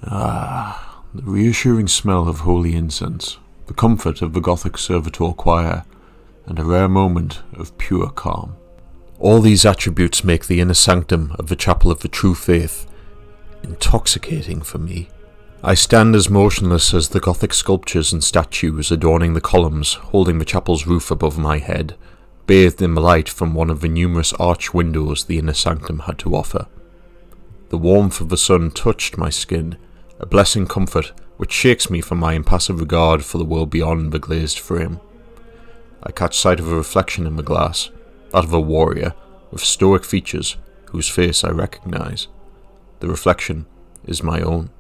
Ah, the reassuring smell of holy incense, the comfort of the Gothic servitor choir, and a rare moment of pure calm. All these attributes make the inner sanctum of the Chapel of the True Faith intoxicating for me. I stand as motionless as the Gothic sculptures and statues adorning the columns holding the chapel's roof above my head, bathed in the light from one of the numerous arch windows the inner sanctum had to offer. The warmth of the sun touched my skin, a blessing comfort which shakes me from my impassive regard for the world beyond the glazed frame. I catch sight of a reflection in the glass, that of a warrior with stoic features whose face I recognize. The reflection is my own.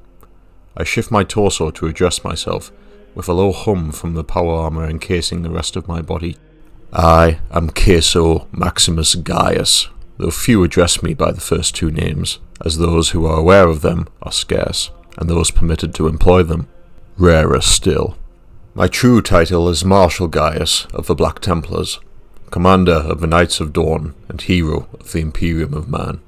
I shift my torso to address myself, with a low hum from the power armor encasing the rest of my body. I am Queso Maximus Gaius, though few address me by the first two names, as those who are aware of them are scarce, and those permitted to employ them rarer still. My true title is Marshal Gaius of the Black Templars, commander of the Knights of Dawn and hero of the Imperium of Man.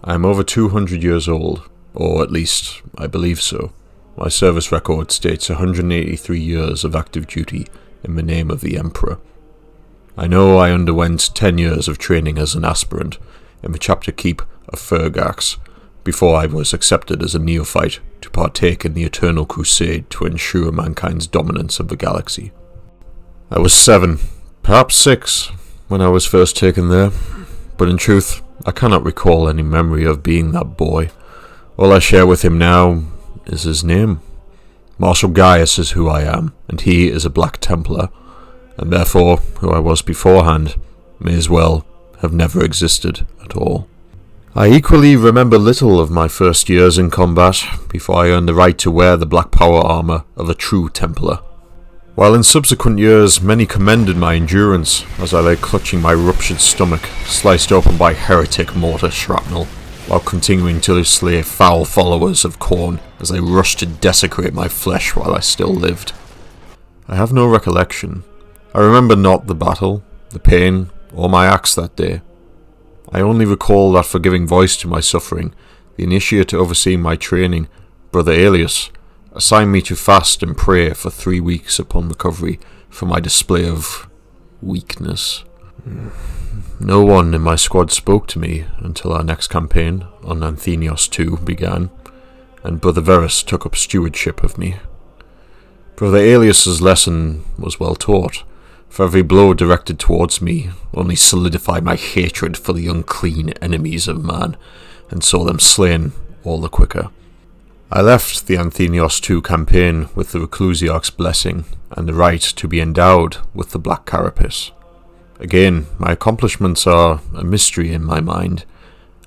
I am over 200 years old, or at least I believe so. My service record states 183 years of active duty in the name of the Emperor. I know I underwent 10 years of training as an aspirant in the chapter keep of Fergax before I was accepted as a neophyte to partake in the eternal crusade to ensure mankind's dominance of the galaxy. I was 7, perhaps 6, when I was first taken there, but in truth I cannot recall any memory of being that boy. All I share with him now is his name. Marshal Gaius is who I am, and he is a Black Templar, and therefore who I was beforehand may as well have never existed at all. I equally remember little of my first years in combat before I earned the right to wear the black power armor of a true Templar. While in subsequent years many commended my endurance as I lay clutching my ruptured stomach, sliced open by heretic mortar shrapnel, while continuing to slay foul followers of Khorne as they rushed to desecrate my flesh while I still lived. I have no recollection. I remember not the battle, the pain, or my acts that day. I only recall that for giving voice to my suffering, the initiate overseeing my training, Brother Alias, assigned me to fast and pray for 3 weeks upon recovery from my display of weakness. No one in my squad spoke to me until our next campaign on Anthenios II began, and Brother Verus took up stewardship of me. Brother Alias's lesson was well taught, for every blow directed towards me only solidified my hatred for the unclean enemies of man, and saw them slain all the quicker. I left the Anthenios II campaign with the Reclusiarch's blessing, and the right to be endowed with the Black Carapace. Again, my accomplishments are a mystery in my mind.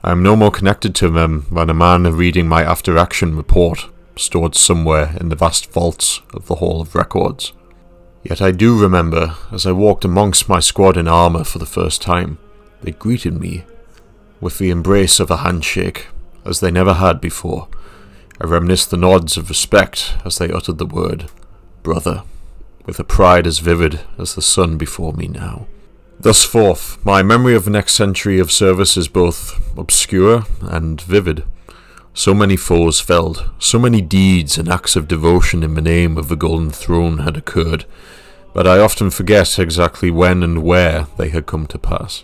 I am no more connected to them than a man reading my after-action report, stored somewhere in the vast vaults of the Hall of Records. Yet I do remember, as I walked amongst my squad in armour for the first time, they greeted me with the embrace of a handshake, as they never had before. I reminisce the nods of respect as they uttered the word, brother, with a pride as vivid as the sun before me now. Thus forth, my memory of the next century of service is both obscure and vivid. So many foes felled, so many deeds and acts of devotion in the name of the Golden Throne had occurred, but I often forget exactly when and where they had come to pass.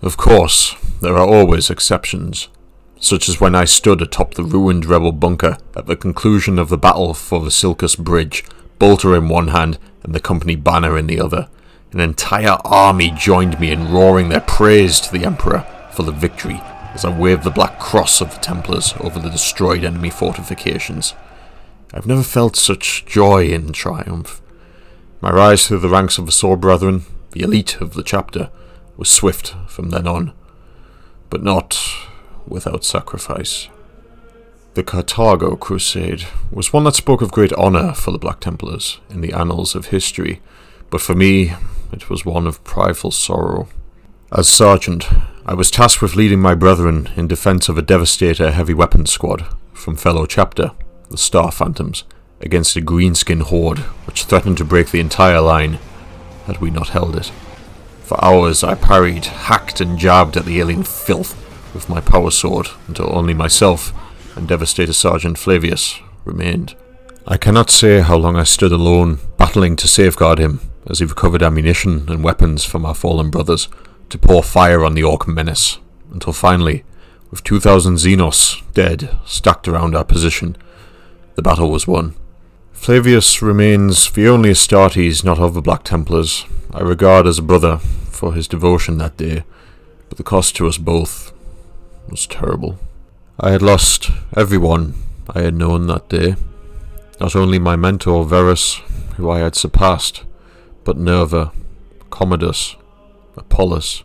Of course, there are always exceptions, such as when I stood atop the ruined rebel bunker at the conclusion of the battle for the Silcus Bridge, bolter in one hand and the company banner in the other. An entire army joined me in roaring their praise to the Emperor for the victory as I waved the black cross of the Templars over the destroyed enemy fortifications. I've never felt such joy in triumph. My rise through the ranks of the Sword Brethren, the elite of the chapter, was swift from then on, but not without sacrifice. The Carthago Crusade was one that spoke of great honour for the Black Templars in the annals of history, but for me it was one of prideful sorrow. As sergeant, I was tasked with leading my brethren in defence of a Devastator heavy weapons squad from fellow chapter, the Star Phantoms, against a greenskin horde which threatened to break the entire line had we not held it. For hours I parried, hacked and jabbed at the alien filth with my power sword until only myself and Devastator Sergeant Flavius remained. I cannot say how long I stood alone, battling to safeguard him as he recovered ammunition and weapons from our fallen brothers to pour fire on the Orc menace, until finally, with 2,000 Xenos dead stacked around our position, the battle was won. Flavius remains the only Astartes not of the Black Templars I regard as a brother for his devotion that day, but the cost to us both was terrible. I had lost everyone I had known that day, not only my mentor Verus, who I had surpassed, but Nerva, Commodus, Apollos,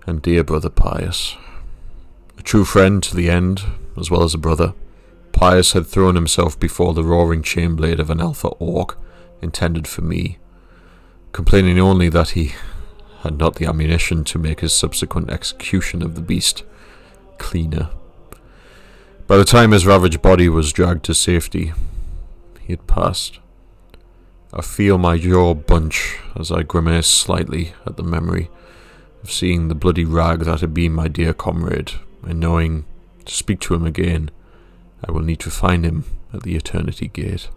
and dear brother Pius. A true friend to the end, as well as a brother, Pius had thrown himself before the roaring chainblade of an alpha orc intended for me, complaining only that he had not the ammunition to make his subsequent execution of the beast cleaner. By the time his ravaged body was dragged to safety, he had passed. I feel my jaw bunch as I grimace slightly at the memory of seeing the bloody rag that had been my dear comrade, and knowing, to speak to him again, I will need to find him at the Eternity Gate.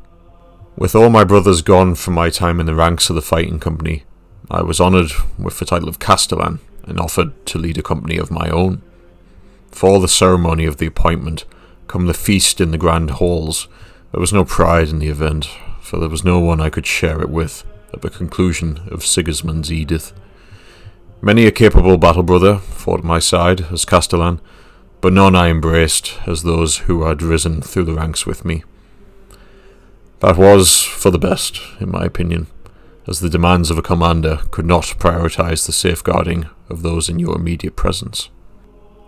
With all my brothers gone from my time in the ranks of the fighting company, I was honoured with the title of Castellan and offered to lead a company of my own. For the ceremony of the appointment, come the feast in the grand halls, there was no pride in the event, for there was no one I could share it with at the conclusion of Sigismund's edict. Many a capable battle brother fought at my side as Castellan, but none I embraced as those who had risen through the ranks with me. That was for the best, in my opinion, as the demands of a commander could not prioritise the safeguarding of those in your immediate presence.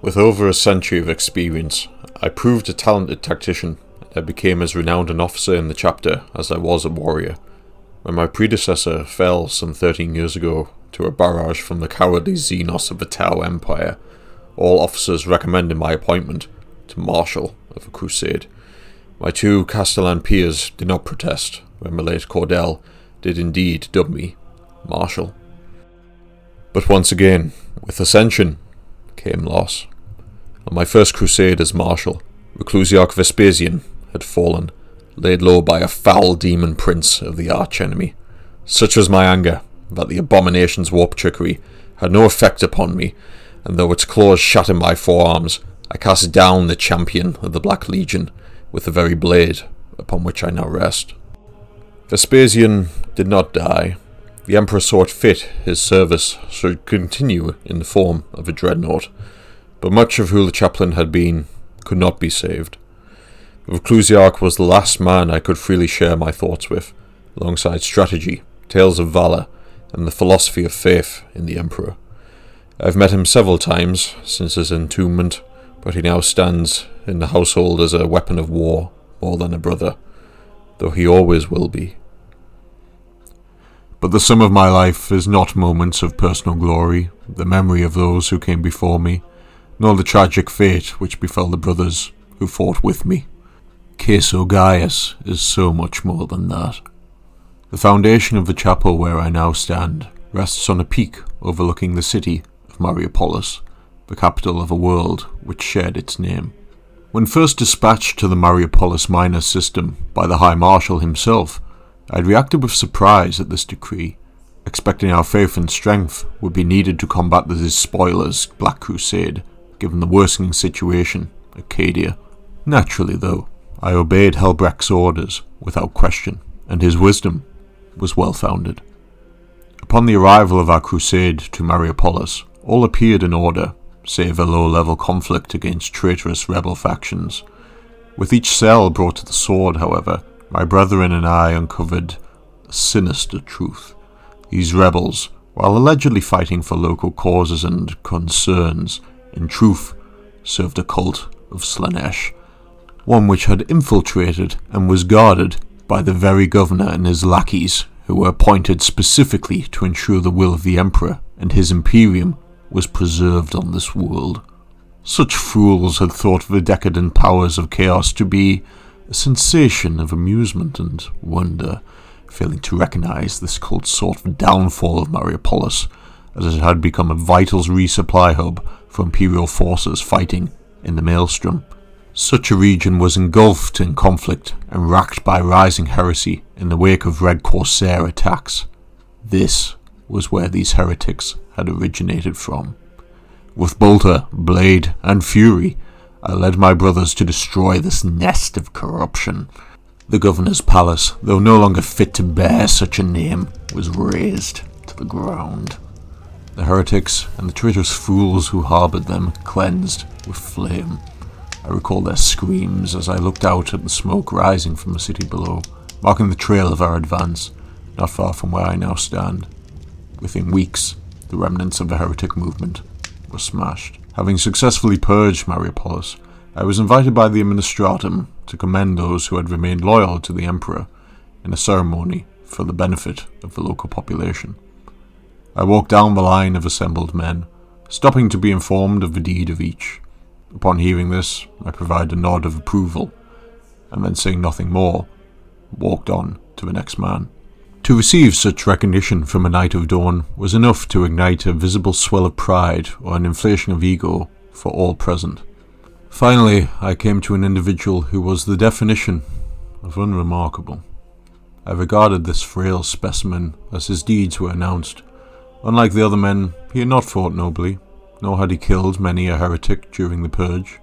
With over a century of experience, I proved a talented tactician, and I became as renowned an officer in the chapter as I was a warrior. When my predecessor fell some 13 years ago to a barrage from the cowardly Xenos of the Tau Empire, all officers recommended my appointment to Marshal of the Crusade. My two Castellan peers did not protest when my late Cordell did indeed dub me Marshal. But once again, with ascension came loss. On my first crusade as Marshal, Reclusiarch Vespasian had fallen, laid low by a foul demon prince of the archenemy. Such was my anger that the abomination's warp trickery had no effect upon me, and though its claws shattered my forearms, I cast down the champion of the Black Legion with the very blade upon which I now rest. Vespasian did not die. The Emperor saw it fit his service should continue in the form of a dreadnought, but much of who the chaplain had been could not be saved. The Reclusiarch was the last man I could freely share my thoughts with, alongside strategy, tales of valour, and the philosophy of faith in the Emperor. I have met him several times since his entombment, but he now stands in the household as a weapon of war more than a brother, though he always will be. But the sum of my life is not moments of personal glory, the memory of those who came before me, nor the tragic fate which befell the brothers who fought with me. Queso Gaius is so much more than that. The foundation of the chapel where I now stand rests on a peak overlooking the city of Mariupolis, the capital of a world which shared its name. When first dispatched to the Mariupolis minor system by the High Marshal himself, I had reacted with surprise at this decree, expecting our faith and strength would be needed to combat the Despoiler's Black Crusade, given the worsening situation at Acadia. Naturally, though, I obeyed Helbrecht's orders without question, and his wisdom was well-founded. Upon the arrival of our crusade to Mariupolis, all appeared in order, save a low-level conflict against traitorous rebel factions. With each cell brought to the sword, however, my brethren and I uncovered a sinister truth. These rebels, while allegedly fighting for local causes and concerns, in truth served a cult of Slanesh, one which had infiltrated and was guarded by the very governor and his lackeys, who were appointed specifically to ensure the will of the Emperor and his Imperium was preserved on this world. Such fools had thought the decadent powers of chaos to be a sensation of amusement and wonder, failing to recognize this cult sought the downfall of Mariupolis, as it had become a vital resupply hub for Imperial forces fighting in the Maelstrom. Such a region was engulfed in conflict and racked by rising heresy in the wake of Red Corsair attacks. This was where these heretics had originated from. With bolter, blade, and fury, I led my brothers to destroy this nest of corruption. The governor's palace, though no longer fit to bear such a name, was razed to the ground. The heretics and the traitorous fools who harboured them cleansed with flame. I recall their screams as I looked out at the smoke rising from the city below, marking the trail of our advance, not far from where I now stand. Within weeks, the remnants of the heretic movement were smashed. Having successfully purged Mariopolis, I was invited by the Administratum to commend those who had remained loyal to the Emperor in a ceremony for the benefit of the local population. I walked down the line of assembled men, stopping to be informed of the deed of each. Upon hearing this, I provided a nod of approval, and then saying nothing more, walked on to the next man. To receive such recognition from a Knight of Dawn was enough to ignite a visible swell of pride or an inflation of ego for all present. Finally, I came to an individual who was the definition of unremarkable. I regarded this frail specimen as his deeds were announced. Unlike the other men, he had not fought nobly, nor had he killed many a heretic during the purge.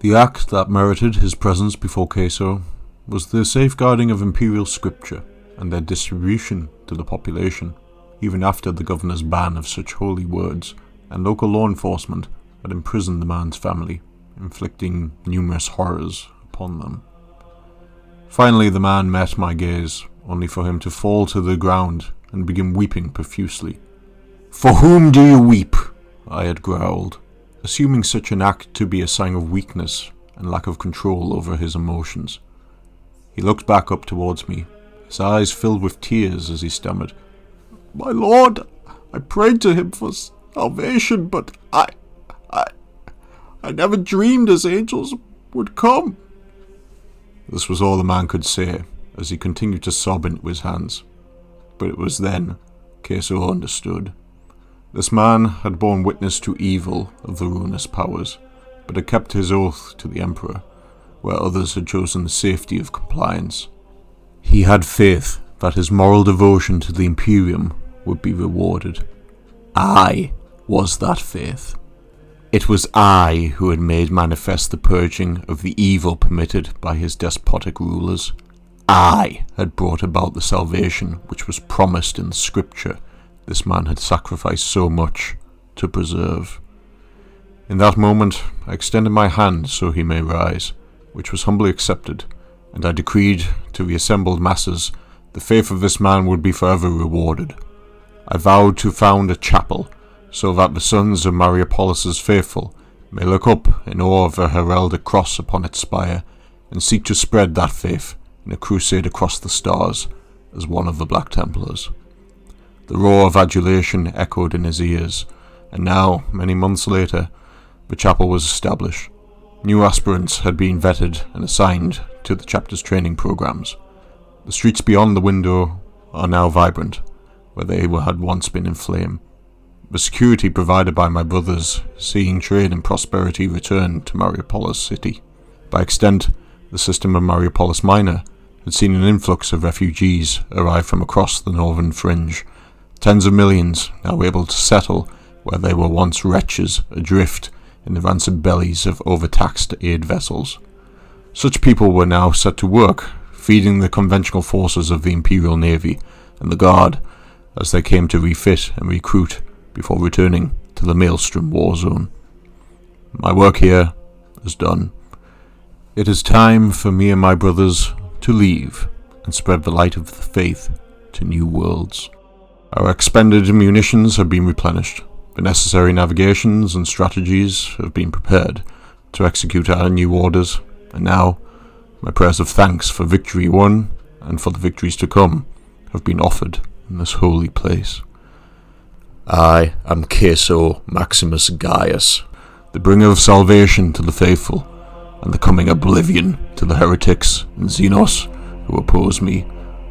The act that merited his presence before Queso was the safeguarding of imperial scripture and their distribution to the population, even after the governor's ban of such holy words, and local law enforcement had imprisoned the man's family, inflicting numerous horrors upon them. Finally the man met my gaze, only for him to fall to the ground and begin weeping profusely. "For whom do you weep?" I had growled, assuming such an act to be a sign of weakness and lack of control over his emotions. He looked back up towards me, his eyes filled with tears as he stammered, "My lord, I prayed to him for salvation, but I never dreamed his angels would come." This was all the man could say as he continued to sob into his hands. But it was then Queso understood. This man had borne witness to evil of the ruinous powers, but had kept his oath to the Emperor, where others had chosen the safety of compliance. He had faith that his moral devotion to the Imperium would be rewarded. I was that faith. It was I who had made manifest the purging of the evil permitted by his despotic rulers. I had brought about the salvation which was promised in the scripture this man had sacrificed so much to preserve. In that moment I extended my hand so he may rise, which was humbly accepted, and I decreed to the assembled masses the faith of this man would be forever rewarded. I vowed to found a chapel, so that the sons of Mariopolis' faithful may look up in awe of a heraldic cross upon its spire, and seek to spread that faith in a crusade across the stars as one of the Black Templars. The roar of adulation echoed in his ears, and now, many months later, the chapel was established. New aspirants had been vetted and assigned to the chapter's training programs. The streets beyond the window are now vibrant, where they had once been in flame. The security provided by my brothers, seeing trade and prosperity return to Mariopolis City. By extent, the system of Mariopolis Minor had seen an influx of refugees arrive from across the northern fringe, tens of millions now able to settle where they were once wretches adrift in the rancid bellies of overtaxed aid vessels. Such people were now set to work, feeding the conventional forces of the Imperial Navy and the Guard as they came to refit and recruit before returning to the Maelstrom war zone. My work here is done. It is time for me and my brothers to leave and spread the light of the faith to new worlds. Our expended munitions have been replenished. The necessary navigations and strategies have been prepared to execute our new orders, and now my prayers of thanks for victory won and for the victories to come have been offered in this holy place. I am Queso Maximus Gaius, the bringer of salvation to the faithful, and the coming oblivion to the heretics and Xenos who oppose me,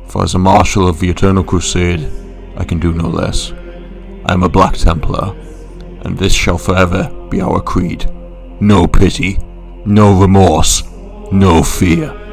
for as a Marshal of the Eternal Crusade, I can do no less. I am a Black Templar, and this shall forever be our creed. No pity, No remorse, no fear.